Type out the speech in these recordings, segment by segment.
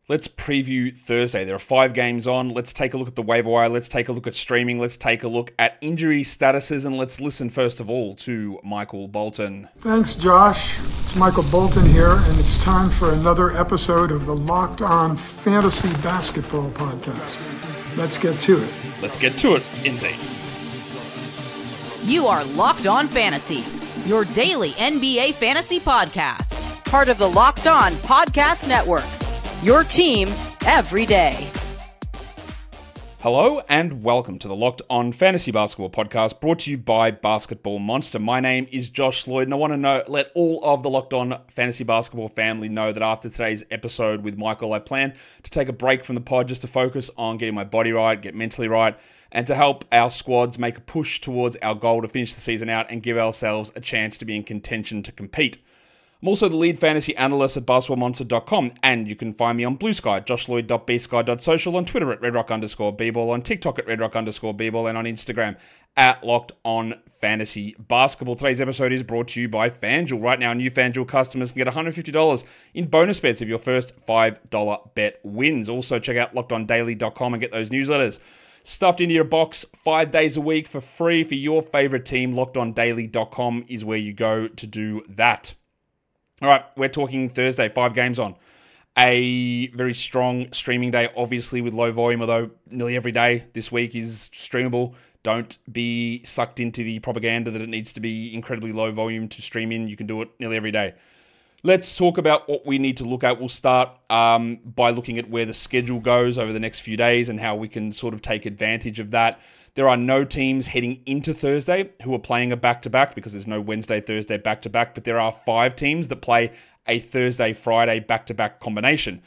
Let's preview Thursday. There are 5 games on. Let's take a look at the waiver wire. Let's take a look at streaming. Let's take a look at injury statuses. And let's listen first of all to Michael Bolton. Thanks, Josh. It's Michael Bolton here, and it's time for another episode of the Locked On Fantasy Basketball Podcast. Let's get to it. Let's get to it, indeed. You are Locked On Fantasy, your daily NBA fantasy podcast. Part of the Locked On Podcast Network. Your team every day. Hello and welcome to the Locked On Fantasy Basketball Podcast, brought to you by Basketball Monster. My name is Josh Lloyd, and I want to let all of the Locked On Fantasy Basketball family know that after today's episode with Michael, I plan to take a break from the pod just to focus on getting my body right, get mentally right, and to help our squads make a push towards our goal to finish the season out and give ourselves a chance to be in contention to compete. I'm also the lead fantasy analyst at basketballmonster.com, and you can find me on Blue Sky, joshloyd.bsky.social, on Twitter at redrock_bball, on TikTok at redrock_bball, and on Instagram at LockedOnFantasyBasketball. Today's episode is brought to you by FanDuel. Right now, new FanDuel customers can get $150 in bonus bets if your first $5 bet wins. Also, check out LockedOnDaily.com and get those newsletters stuffed into your box 5 days a week for free for your favorite team. LockedOnDaily.com is where you go to do that. All right, we're talking Thursday, 5 games on. A very strong streaming day, obviously, with low volume, although nearly every day this week is streamable. Don't be sucked into the propaganda that it needs to be incredibly low volume to stream in. You can do it nearly every day. Let's talk about what we need to look at. We'll start by looking at where the schedule goes over the next few days and how we can sort of take advantage of that. There are no teams heading into Thursday who are playing a back-to-back because there's no Wednesday-Thursday back-to-back, but there are 5 teams that play a Thursday-Friday back-to-back combination.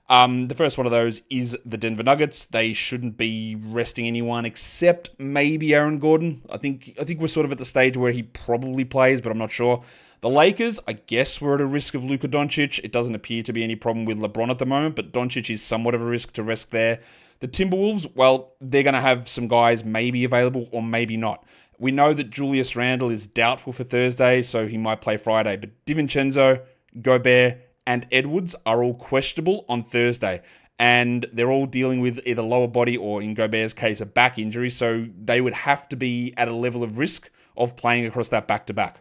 The first one of those is the Denver Nuggets. They shouldn't be resting anyone except maybe Aaron Gordon. I think we're sort of at the stage where he probably plays, but I'm not sure. The Lakers, I guess we're at a risk of Luka Doncic. It doesn't appear to be any problem with LeBron at the moment, but Doncic is somewhat of a risk to rest there. The Timberwolves, well, they're going to have some guys maybe available or maybe not. We know that Julius Randle is doubtful for Thursday, so he might play Friday. But DiVincenzo, Gobert, and Edwards are all questionable on Thursday. And they're all dealing with either lower body or, in Gobert's case, a back injury. So they would have to be at a level of risk of playing across that back-to-back.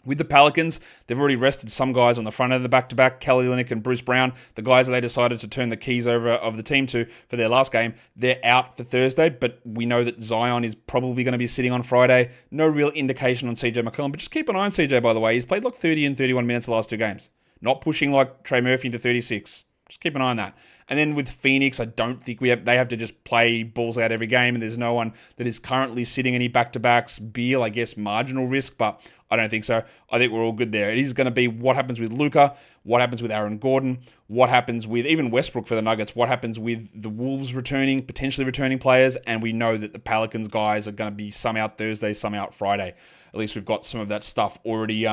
With the Pelicans, they've already rested some guys on the front end of the back-to-back, Kelly Olynyk and Bruce Brown, the guys that they decided to turn the keys over of the team to for their last game. They're out for Thursday, but we know that Zion is probably going to be sitting on Friday. No real indication on CJ McCollum, but just keep an eye on CJ, by the way. He's played like 30 and 31 minutes the last 2 games. Not pushing like Trey Murphy into 36. Just keep an eye on that. And then with Phoenix, I don't think they have to just play balls out every game, and there's no one that is currently sitting any back-to-backs. Beal, I guess, marginal risk, but I don't think so. I think we're all good there. It is going to be what happens with Luka, what happens with Aaron Gordon, what happens with even Westbrook for the Nuggets, what happens with the Wolves potentially returning players, and we know that the Pelicans guys are going to be some out Thursday, some out Friday. At least we've got some of that stuff already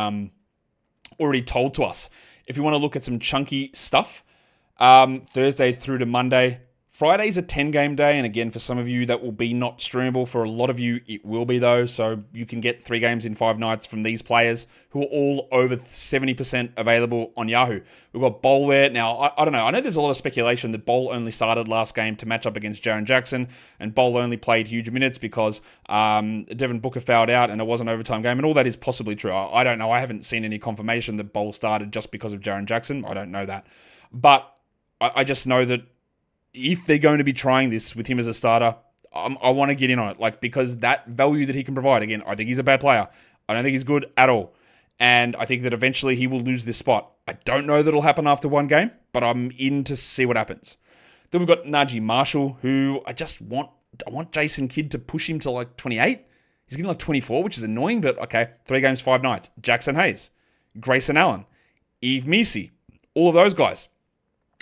told to us. If you want to look at some chunky stuff, Thursday through to Monday. Friday's a 10-game day, and again, for some of you, that will be not streamable. For a lot of you, it will be, though, so you can get 3 games in 5 nights from these players who are all over 70% available on Yahoo. We've got Bol there. Now, I don't know. I know there's a lot of speculation that Bol only started last game to match up against Jaren Jackson, and Bol only played huge minutes because Devin Booker fouled out, and it was an overtime game, and all that is possibly true. I don't know. I haven't seen any confirmation that Bol started just because of Jaren Jackson. I don't know that. But I just know that if they're going to be trying this with him as a starter, I want to get in on it, because that value that he can provide, again, I think he's a bad player. I don't think he's good at all. And I think that eventually he will lose this spot. I don't know that it'll happen after 1 game, but I'm in to see what happens. Then we've got Najee Marshall, who I want Jason Kidd to push him to like 28. He's getting like 24, which is annoying, but okay, 3 games, 5 nights. Jackson Hayes, Grayson Allen, Yves Missi, all of those guys.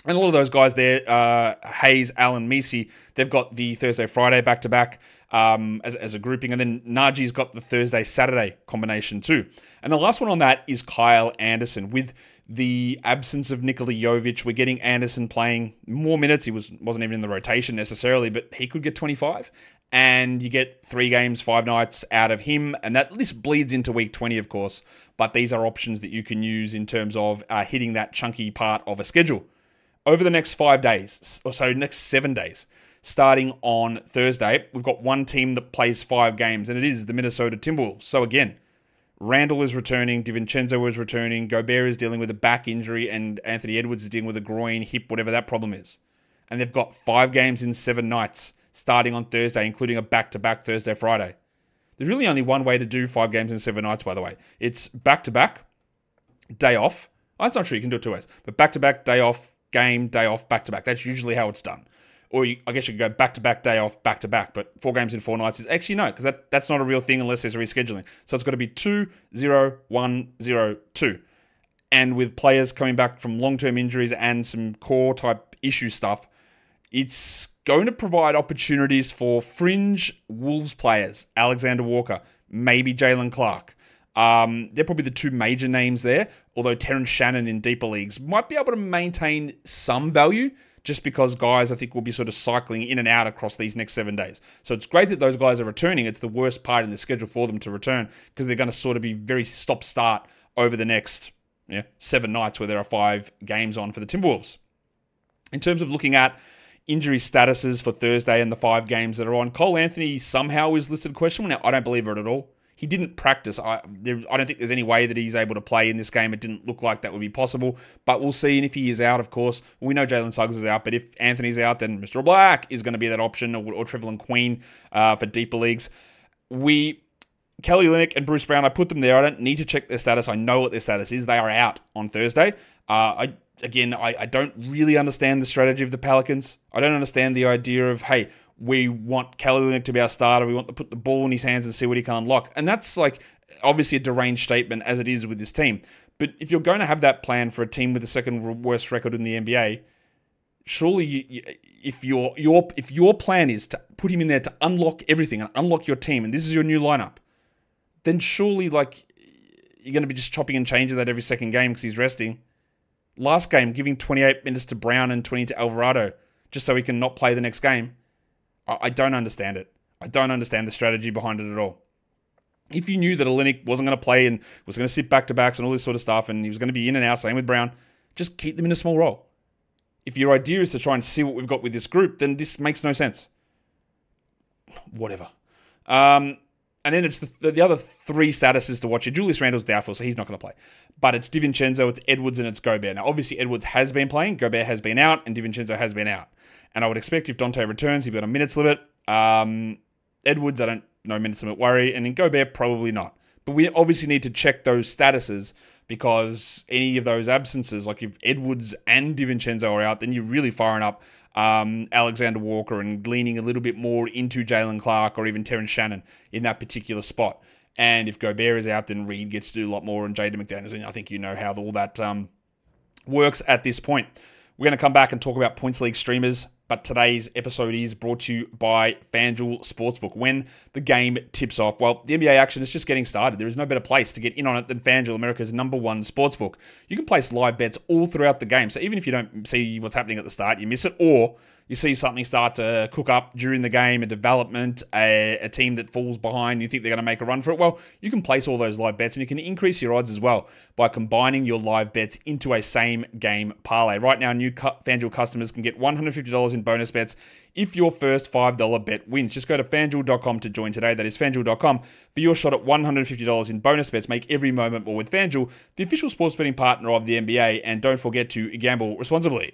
And a lot of those guys there, Hayes, Allen, Missi, they've got the Thursday-Friday back-to-back as a grouping. And then Najee's got the Thursday-Saturday combination too. And the last one on that is Kyle Anderson. With the absence of Nikola Jovic, we're getting Anderson playing more minutes. He wasn't even in the rotation necessarily, but he could get 25. And you get 3 games, 5 nights out of him. And that list bleeds into week 20, of course. But these are options that you can use in terms of hitting that chunky part of a schedule. over the next 5 days, or so next 7 days, starting on Thursday, we've got one team that plays 5 games, and it is the Minnesota Timberwolves. So again, Randall is returning, DiVincenzo is returning, Gobert is dealing with a back injury, and Anthony Edwards is dealing with a groin, hip, whatever that problem is. And they've got 5 games in 7 nights, starting on Thursday, including a back-to-back Thursday, Friday. There's really only one way to do 5 games in 7 nights, by the way. It's back-to-back, day off. Oh, that's not true, you can do it 2 ways. But back-to-back, day off, game, day off, back-to-back. That's usually how it's done. Or I guess you could go back-to-back, day off, back-to-back. But 4 games in 4 nights is actually no, because that's not a real thing unless there's a rescheduling. So it's got to be 2, 0, 1, 0, 2. And with players coming back from long-term injuries and some core-type issue stuff, it's going to provide opportunities for fringe Wolves players. Alexander Walker, maybe Jalen Clark. They're probably the 2 major names there, although Terrence Shannon in deeper leagues might be able to maintain some value just because guys, I think, will be sort of cycling in and out across these next 7 days. So it's great that those guys are returning. It's the worst part in the schedule for them to return because they're going to sort of be very stop-start over the next 7 nights where there are 5 games on for the Timberwolves. In terms of looking at injury statuses for Thursday and the 5 games that are on, Cole Anthony somehow is listed questionable. Now, I don't believe it at all. He didn't practice. I don't think there's any way that he's able to play in this game. It didn't look like that would be possible, but we'll see. And if he is out, of course, we know Jalen Suggs is out, but if Anthony's out, then Mr. Black is going to be that option, or Trevelyan Queen for deeper leagues. Kelly Olynyk and Bruce Brown, I put them there. I don't need to check their status. I know what their status is. They are out on Thursday. I don't really understand the strategy of the Pelicans. I don't understand the idea of, hey, we want Kelly Olynyk to be our starter. We want to put the ball in his hands and see what he can unlock. And that's like obviously a deranged statement as it is with this team. But if you're going to have that plan for a team with the second worst record in the NBA, surely if your plan is to put him in there to unlock everything and unlock your team, and this is your new lineup, then surely like you're going to be just chopping and changing that every second game because he's resting. Last game, giving 28 minutes to Brown and 20 to Alvarado just so he can not play the next game. I don't understand it. I don't understand the strategy behind it at all. If you knew that Olynyk wasn't going to play and was going to sit back-to-backs and all this sort of stuff and he was going to be in and out, same with Brown, just keep them in a small role. If your idea is to try and see what we've got with this group, then this makes no sense. Whatever. And then it's the other 3 statuses to watch. Julius Randle's doubtful, so he's not going to play. But it's DiVincenzo, it's Edwards, and it's Gobert. Now, obviously, Edwards has been playing, Gobert has been out, and DiVincenzo has been out. And I would expect if Dante returns, he'll be on a minutes limit. Edwards, I don't know minutes limit worry. And then Gobert, probably not. But we obviously need to check those statuses because any of those absences, like if Edwards and DiVincenzo are out, then you're really firing up Alexander Walker and leaning a little bit more into Jalen Clark or even Terrence Shannon in that particular spot. And if Gobert is out, then Reed gets to do a lot more and Jaden McDaniels. And I think you know how all that works at this point. We're going to come back and talk about Points League streamers, but today's episode is brought to you by FanDuel Sportsbook. When the game tips off, well, the NBA action is just getting started. There is no better place to get in on it than FanDuel, America's #1 sportsbook. You can place live bets all throughout the game, so even if you don't see what's happening at the start, you miss it, or you see something start to cook up during the game, a development, a team that falls behind, you think they're going to make a run for it, well, you can place all those live bets and you can increase your odds as well by combining your live bets into a same-game parlay. Right now, new FanDuel customers can get $150 in bonus bets if your first $5 bet wins. Just go to FanDuel.com to join today. That is FanDuel.com for your shot at $150 in bonus bets. Make every moment more with FanDuel, the official sports betting partner of the NBA, and don't forget to gamble responsibly.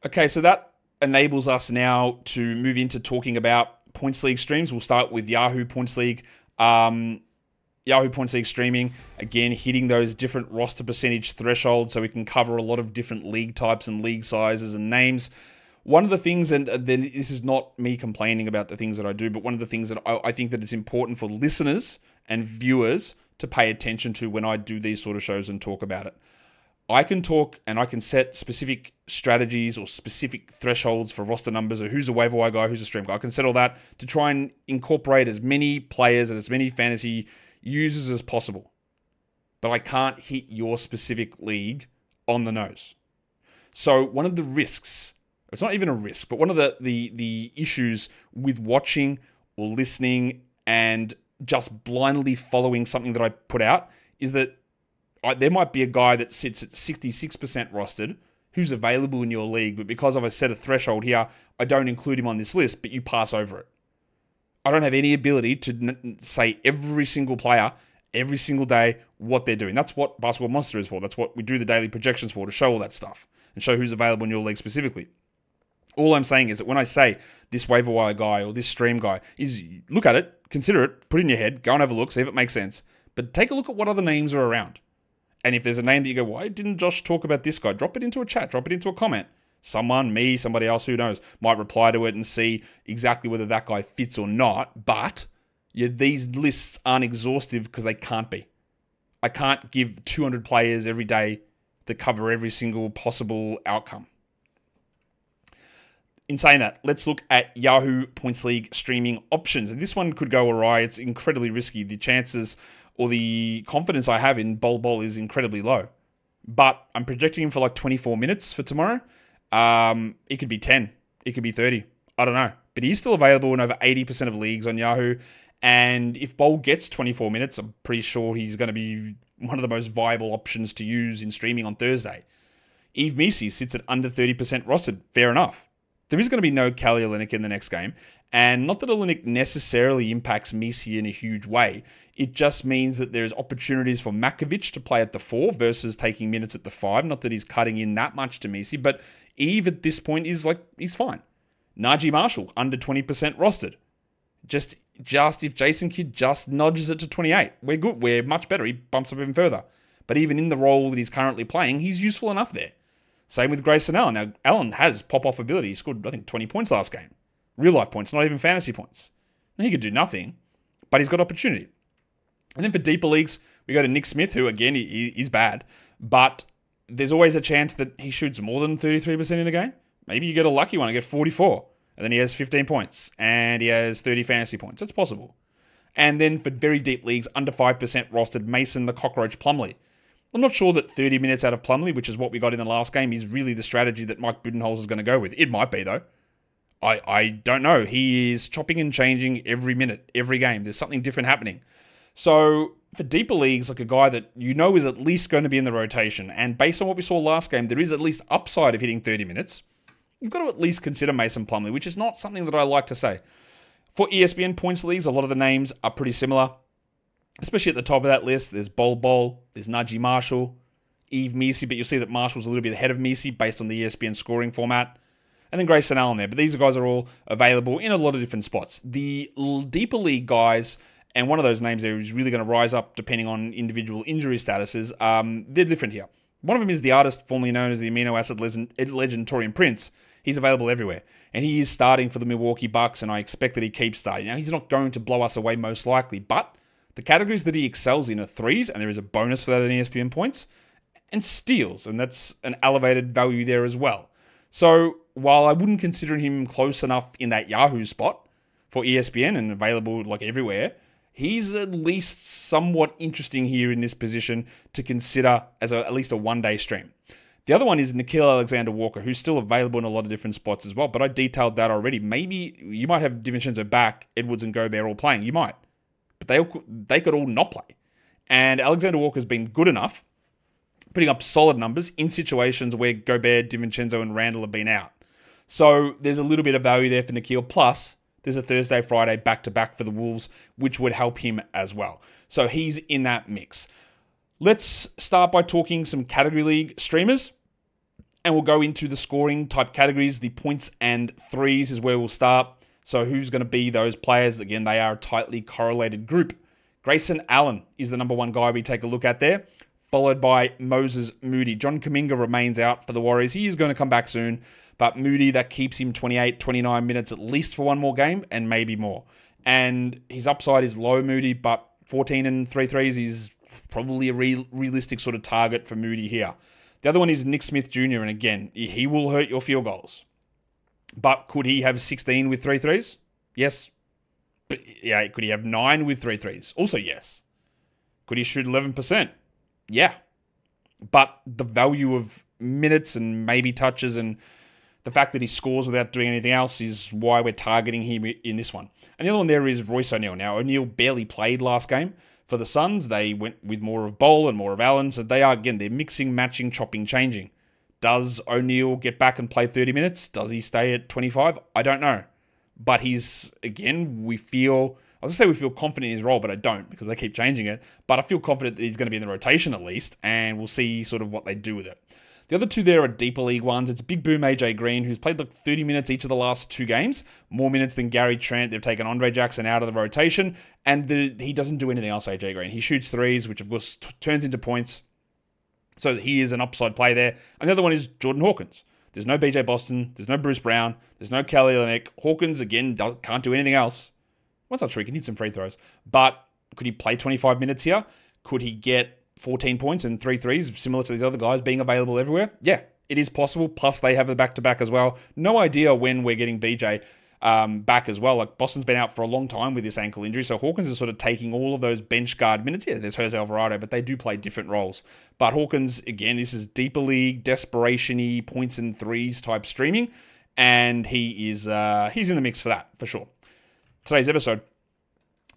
Okay, so that enables us now to move into talking about Points League streams. We'll start with Yahoo Points League. Yahoo Points League streaming, again, hitting those different roster percentage thresholds so we can cover a lot of different league types and league sizes and names. One of the things, and then this is not me complaining about the things that I do, but one of the things that I think that it's important for listeners and viewers to pay attention to when I do these sort of shows and talk about it. I can talk and I can set specific strategies or specific thresholds for roster numbers or who's a waiver wire guy, who's a stream guy. I can set all that to try and incorporate as many players and as many fantasy users as possible. But I can't hit your specific league on the nose. So one of the risks, it's not even a risk, but one of the issues with watching or listening and just blindly following something that I put out is that There might be a guy that sits at 66% rostered who's available in your league, but because I've set a threshold here, I don't include him on this list, but you pass over it. I don't have any ability to say every single player, every single day, what they're doing. That's what Basketball Monster is for. That's what we do the daily projections for, to show all that stuff and show who's available in your league specifically. All I'm saying is that when I say this waiver wire guy or this stream guy, is look at it, consider it, put it in your head, go and have a look, see if it makes sense. But take a look at what other names are around. And if there's a name that you go, why didn't Josh talk about this guy? Drop it into a chat, drop it into a comment. Someone, me, somebody else, who knows, might reply to it and see exactly whether that guy fits or not. But these lists aren't exhaustive because they can't be. I can't give 200 players every day that cover every single possible outcome. In saying that, let's look at Yahoo Points League streaming options. And this one could go awry. It's incredibly risky. The chances or the confidence I have in Bol is incredibly low. But I'm projecting him for like 24 minutes for tomorrow. It could be 10. It could be 30. I don't know. But he's still available in over 80% of leagues on Yahoo. And if Bol gets 24 minutes, I'm pretty sure he's going to be one of the most viable options to use in streaming on Thursday. Yves Missi sits at under 30% rostered. Fair enough. There is going to be no Kelly Olynyk in the next game. And not that Olynyk necessarily impacts Missi in a huge way. It just means that there's opportunities for Makovic to play at the 4 versus taking minutes at the 5. Not that he's cutting in that much to Missi, but Yves at this point is he's fine. Najee Marshall, under 20% rostered. Just if Jason Kidd just nudges it to 28, we're good. We're much better. He bumps up even further. But even in the role that he's currently playing, he's useful enough there. Same with Grayson Allen. Now, Allen has pop-off ability. He scored, I think, 20 points last game. Real-life points, not even fantasy points. Now, he could do nothing, but he's got opportunity. And then for deeper leagues, we go to Nick Smith, who, again, he's bad. But there's always a chance that he shoots more than 33% in a game. Maybe you get a lucky one and get 44. And then he has 15 points. And he has 30 fantasy points. That's possible. And then for very deep leagues, under 5% rostered, Mason the Cockroach Plumlee. I'm not sure that 30 minutes out of Plumlee, which is what we got in the last game, is really the strategy that Mike Budenholzer is going to go with. It might be, though. I don't know. He is chopping and changing every minute, every game. There's something different happening. So for deeper leagues, like a guy that you know is at least going to be in the rotation, and based on what we saw last game, there is at least upside of hitting 30 minutes, you've got to at least consider Mason Plumlee, which is not something that I like to say. For ESPN points leagues, a lot of the names are pretty similar. Especially at the top of that list, there's Bol, there's Najee Marshall, Yves Missi, but you'll see that Marshall's a little bit ahead of Missi based on the ESPN scoring format. And then Grayson Allen there. But these guys are all available in a lot of different spots. The deeper league guys, and one of those names there is really going to rise up depending on individual injury statuses, they're different here. One of them is the artist formerly known as the amino acid legend Taurean Prince. He's available everywhere. And he is starting for the Milwaukee Bucks, and I expect that he keeps starting. Now, he's not going to blow us away most likely, but the categories that he excels in are threes, and there is a bonus for that in ESPN points, and steals, and that's an elevated value there as well. So while I wouldn't consider him close enough in that Yahoo spot for ESPN and available like everywhere, he's at least somewhat interesting here in this position to consider as at least a one-day stream. The other one is Nickeil Alexander-Walker, who's still available in a lot of different spots as well, but I detailed that already. Maybe you might have DiVincenzo back, Edwards and Gobert all playing. You might. But they could all not play. And Alexander Walker's been good enough, putting up solid numbers in situations where Gobert, DiVincenzo, and Randall have been out. So there's a little bit of value there for Nickeil. Plus, there's a Thursday, Friday back-to-back for the Wolves, which would help him as well. So he's in that mix. Let's start by talking some category league streamers. And we'll go into the scoring type categories. The points and threes is where we'll start. So who's going to be those players? Again, they are a tightly correlated group. Grayson Allen is the number one guy we take a look at there, followed by Moses Moody. John Kuminga remains out for the Warriors. He is going to come back soon, but Moody, that keeps him 28, 29 minutes at least for one more game and maybe more. And his upside is low, Moody, but 14 and 3 threes is probably a realistic sort of target for Moody here. The other one is Nick Smith Jr., and again, he will hurt your field goals. But could he have 16 with 3 threes? Yes. But yeah, could he have 9 with 3 threes? Also, yes. Could he shoot 11%? Yeah. But the value of minutes and maybe touches and the fact that he scores without doing anything else is why we're targeting him in this one. And the other one there is Royce O'Neal. Now, O'Neal barely played last game. For the Suns, they went with more of Bol and more of Allen. So they are, again, they're mixing, matching, chopping, changing. Does O'Neal get back and play 30 minutes? Does he stay at 25? I don't know. But he's, again, we feel confident in his role, but I don't because they keep changing it. But I feel confident that he's going to be in the rotation at least, and we'll see sort of what they do with it. The other two there are deeper league ones. It's Big Boom AJ Green, who's played like 30 minutes each of the last 2 games. More minutes than Gary Trent. They've taken Andre Jackson out of the rotation, and he doesn't do anything else, AJ Green. He shoots threes, which of course turns into points. So he is an upside play there. And the other one is Jordan Hawkins. There's no BJ Boston. There's no Bruce Brown. There's no Kelly Olynyk. Hawkins, again, can't do anything else. Well, it's not true. He can hit some free throws. But could he play 25 minutes here? Could he get 14 points and 3 threes, similar to these other guys being available everywhere? Yeah, it is possible. Plus, they have a back-to-back as well. No idea when we're getting BJ back as well. Like, Boston's been out for a long time with this ankle injury, so Hawkins is sort of taking all of those bench guard minutes. Yeah, there's Jose Alvarado, but they do play different roles. But Hawkins, again, this is deeper league, desperation-y, points and threes type streaming, and he's in the mix for that, for sure. Today's episode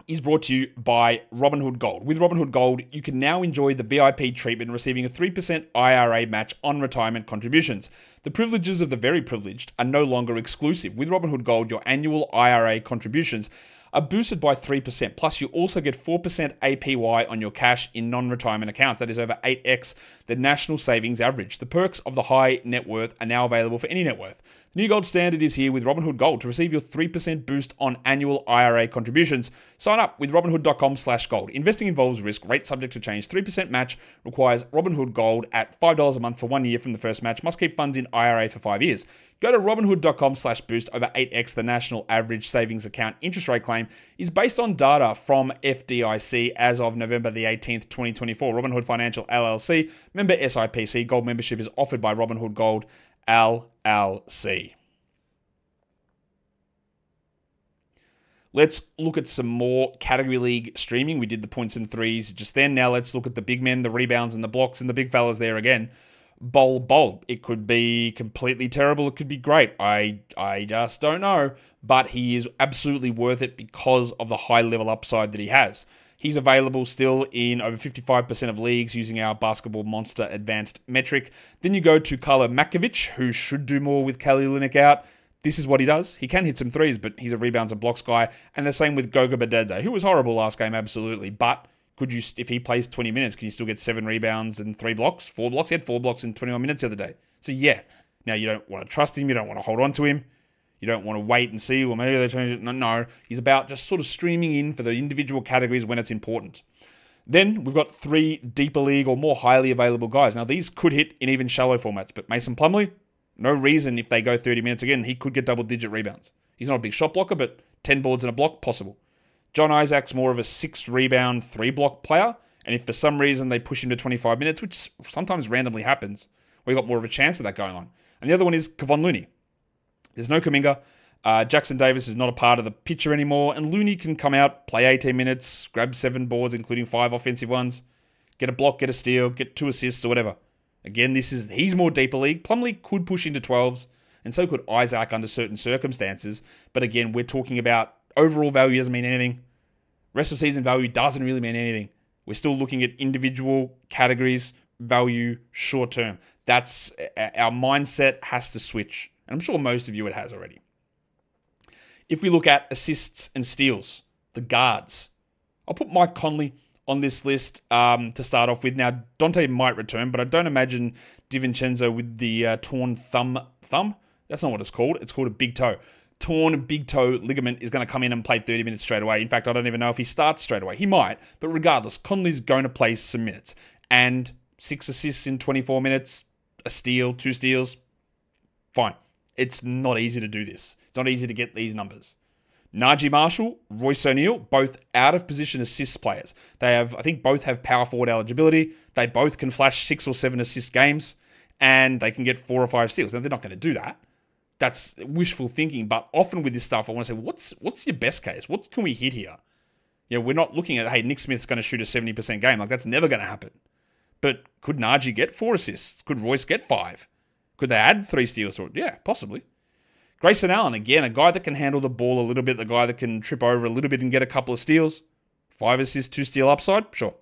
is brought to you by Robinhood Gold. With Robinhood Gold, you can now enjoy the VIP treatment, receiving a 3% IRA match on retirement contributions. The privileges of the very privileged are no longer exclusive. With Robinhood Gold, your annual IRA contributions are boosted by 3%. Plus, you also get 4% APY on your cash in non-retirement accounts. That is over 8x the national savings average. The perks of the high net worth are now available for any net worth. The new gold standard is here with Robinhood Gold. To receive your 3% boost on annual IRA contributions, sign up with Robinhood.com/gold. Investing involves risk. Rate subject to change. 3% match requires Robinhood Gold at $5 a month for 1 year from the first match. Must keep funds in IRA for 5 years. Go to Robinhood.com/boost. Over 8x the national average savings account interest rate claim is based on data from FDIC as of November the 18th, 2024. Robinhood Financial LLC, member SIPC. Gold membership is offered by Robinhood Gold LLC. Let's look at some more category league streaming. We did the points and threes just then. Now let's look at the big men, the rebounds and the blocks and the big fellas there again. Bol. It could be completely terrible. It could be great. I just don't know. But he is absolutely worth it because of the high level upside that he has. He's available still in over 55% of leagues using our Basketball Monster advanced metric. Then you go to Carlo Makovic, who should do more with Kelly Olynyk out. This is what he does. He can hit some threes, but he's a rebounds and blocks guy. And the same with Goga Bitadze, who was horrible last game, absolutely. But could you, if he plays 20 minutes, can you still get 7 rebounds and 3 blocks? 4 blocks? He had 4 blocks in 21 minutes the other day. So yeah. Now you don't want to trust him. You don't want to hold on to him. You don't want to wait and see, well, maybe they change it. No, he's about just sort of streaming in for the individual categories when it's important. Then we've got 3 deeper league or more highly available guys. Now, these could hit in even shallow formats, but Mason Plumlee, no reason if they go 30 minutes again, he could get double-digit rebounds. He's not a big shot blocker, but 10 boards and a block, possible. John Isaac's more of a 6-rebound, 3-block player, and if for some reason they push him to 25 minutes, which sometimes randomly happens, we've got more of a chance of that going on. And the other one is Kevon Looney. There's no Kuminga. Jackson Davis is not a part of the picture anymore. And Looney can come out, play 18 minutes, grab 7 boards, including 5 offensive ones, get a block, get a steal, get 2 assists or whatever. Again, he's more deeper league. Plumlee could push into 12s, and so could Isaac under certain circumstances. But again, we're talking about overall value doesn't mean anything. Rest of season value doesn't really mean anything. We're still looking at individual categories, value, short term. That's our mindset has to switch. And I'm sure most of you it has already. If we look at assists and steals, the guards, I'll put Mike Conley on this list to start off with. Now, Dante might return, but I don't imagine DiVincenzo with the torn thumb. That's not what it's called. It's called a big toe. Torn big toe ligament is going to come in and play 30 minutes straight away. In fact, I don't even know if he starts straight away. He might, but regardless, Conley's going to play some minutes. And 6 assists in 24 minutes, a steal, 2 steals, fine. It's not easy to do this. It's not easy to get these numbers. Najee Marshall, Royce O'Neal, both out of position assist players. I think both have power forward eligibility. They both can flash 6 or 7 assist games, and they can get 4 or 5 steals. Now, they're not going to do that. That's wishful thinking, but often with this stuff, I want to say, what's your best case? What can we hit here? You know, we're not looking at, hey, Nick Smith's going to shoot a 70% game. Like, that's never going to happen. But could Najee get 4 assists? Could Royce get 5? Could they add 3 steals? Yeah, possibly. Grayson Allen, again, a guy that can handle the ball a little bit, the guy that can trip over a little bit and get a couple of steals. 5 assists, 2 steal upside? Sure.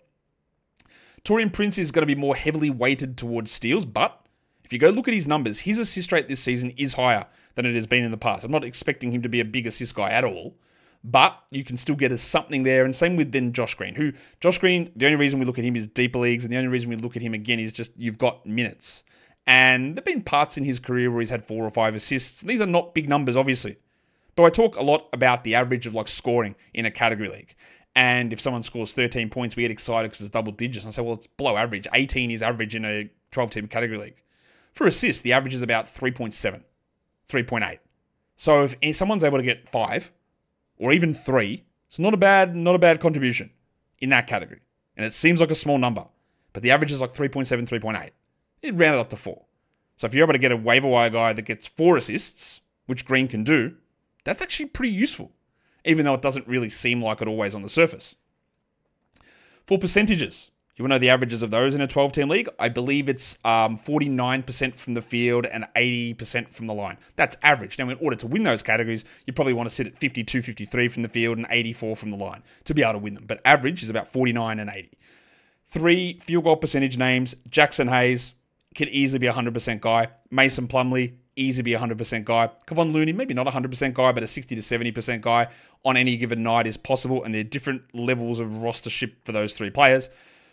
Taurean Prince is going to be more heavily weighted towards steals, but if you go look at his numbers, his assist rate this season is higher than it has been in the past. I'm not expecting him to be a big assist guy at all, but you can still get us something there. And same with then Josh Green, the only reason we look at him is deeper leagues, and the only reason we look at him again is just you've got minutes. And there have been parts in his career where he's had 4 or 5 assists. These are not big numbers, obviously. But I talk a lot about the average of like scoring in a category league. And if someone scores 13 points, we get excited because it's double digits. And I say, well, it's below average. 18 is average in a 12-team category league. For assists, the average is about 3.7, 3.8. So if someone's able to get 5 or even 3, it's not a bad contribution in that category. And it seems like a small number, but the average is like 3.7, 3.8. It rounded up to 4. So if you're able to get a waiver wire guy that gets 4 assists, which Green can do, that's actually pretty useful, even though it doesn't really seem like it always on the surface. For percentages, you want to know the averages of those in a 12-team league? I believe it's 49% from the field and 80% from the line. That's average. Now, in order to win those categories, you probably want to sit at 52, 53 from the field and 84 from the line to be able to win them. But average is about 49 and 80. 3 field goal percentage names. Jackson Hayes could easily be a 100% guy. Mason Plumlee, easily be a 100% guy. Kevon Looney, maybe not a 100% guy, but a 60 to 70% guy on any given night is possible, and there are different levels of rostership for those 3 players.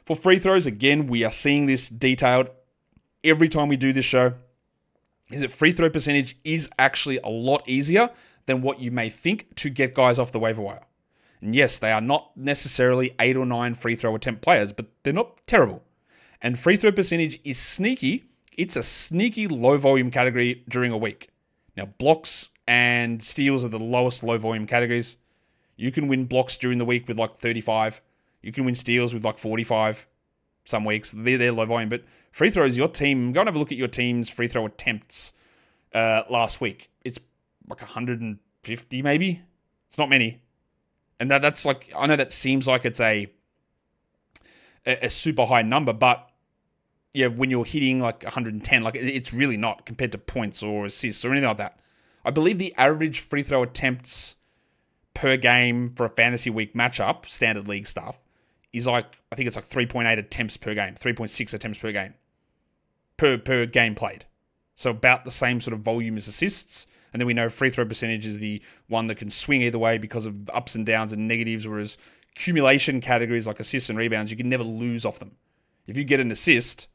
For free throws, again, we are seeing this detailed every time we do this show, is that free throw percentage is actually a lot easier than what you may think to get guys off the waiver wire. And yes, they are not necessarily 8 or 9 free throw attempt players, but they're not terrible. And free throw percentage is sneaky. It's a sneaky low volume category during a week. Now, blocks and steals are the lowest low volume categories. You can win blocks during the week with like 35. You can win steals with like 45 some weeks. They're low volume. But free throws, your team, go and have a look at your team's free throw attempts last week. It's like 150 maybe. It's not many. And that's like, I know that seems like it's a super high number, but yeah, when you're hitting like 110, like it's really not compared to points or assists or anything like that. I believe the average free throw attempts per game for a fantasy week matchup, standard league stuff, is like, I think it's like 3.8 attempts per game, 3.6 attempts per game, per game played. So about the same sort of volume as assists. And then we know free throw percentage is the one that can swing either way because of ups and downs and negatives, whereas accumulation categories like assists and rebounds, you can never lose off them. If you get an assist,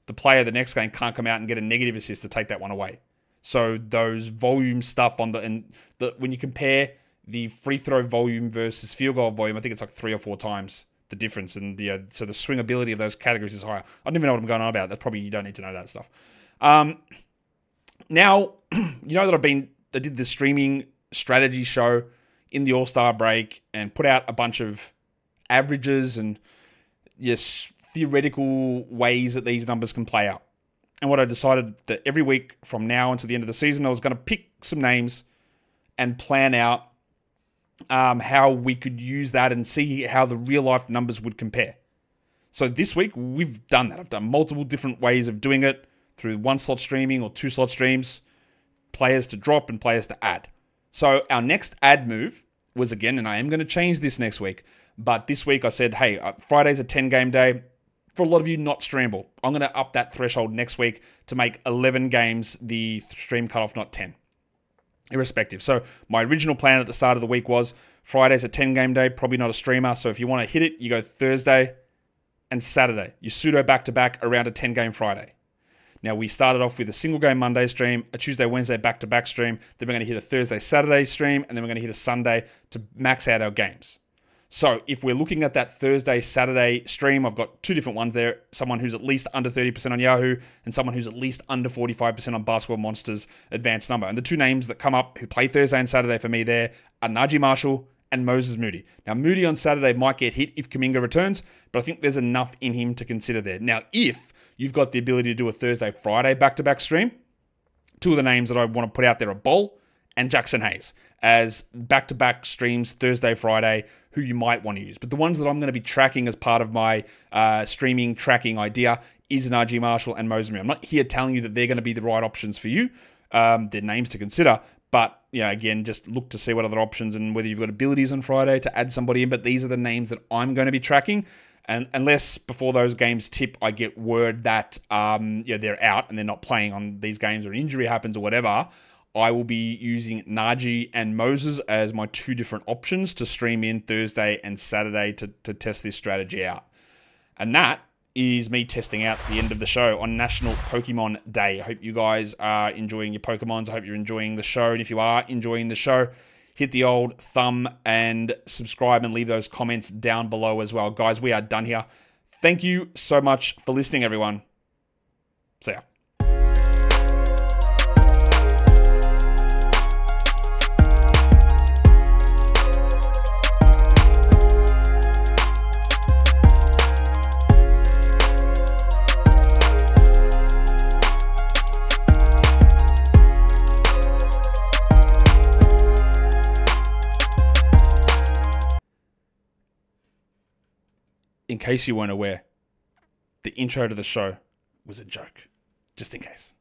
the player the next game can't come out and get a negative assist to take that one away. So those volume stuff when you compare the free throw volume versus field goal volume, I think it's like 3 or 4 times the difference. And so the swingability of those categories is higher. I don't even know what I'm going on about. That's probably, you don't need to know that stuff. Now, you know that I did the streaming strategy show in the All-Star break and put out a bunch of averages and theoretical ways that these numbers can play out. And what I decided that every week from now until the end of the season, I was going to pick some names and plan out how we could use that and see how the real life numbers would compare. So this week, we've done that. I've done multiple different ways of doing it through 1-slot streaming or 2-slot streams, players to drop and players to add. So our next add move was, again, and I am going to change this next week, but this week I said, hey, Friday's a 10-game day. For a lot of you, not streamable. I'm going to up that threshold next week to make 11 games the stream cutoff, not 10. Irrespective. So my original plan at the start of the week was Friday's a 10-game day, probably not a streamer. So if you want to hit it, you go Thursday and Saturday. You pseudo back-to-back around a 10-game Friday. Now, we started off with a single-game Monday stream, a Tuesday, Wednesday back-to-back stream. Then we're going to hit a Thursday, Saturday stream, and then we're going to hit a Sunday to max out our games. So if we're looking at that Thursday, Saturday stream, I've got 2 different ones there. Someone who's at least under 30% on Yahoo and someone who's at least under 45% on Basketball Monsters advanced number. And the 2 names that come up who play Thursday and Saturday for me there are Najee Marshall and Moses Moody. Now, Moody on Saturday might get hit if Kuminga returns, but I think there's enough in him to consider there. Now, if you've got the ability to do a Thursday, Friday back-to-back stream, 2 of the names that I want to put out there are Bol and Jackson Hayes as back-to-back streams Thursday, Friday, who you might want to use. But the ones that I'm going to be tracking as part of my streaming tracking idea is Najee Marshall and Moses Moody. I'm not here telling you that they're going to be the right options for you. They're names to consider. But, yeah, again, just look to see what other options and whether you've got abilities on Friday to add somebody in. But these are the names that I'm going to be tracking. And unless before those games tip, I get word that they're out and they're not playing on these games or an injury happens or whatever, I will be using Najee and Moses as my 2 different options to stream in Thursday and Saturday to test this strategy out. And that is me testing out the end of the show on National Pokemon Day. I hope you guys are enjoying your Pokemons. I hope you're enjoying the show. And if you are enjoying the show, hit the old thumb and subscribe and leave those comments down below as well. Guys, we are done here. Thank you so much for listening, everyone. See ya. In case you weren't aware, the intro to the show was a joke. Just in case.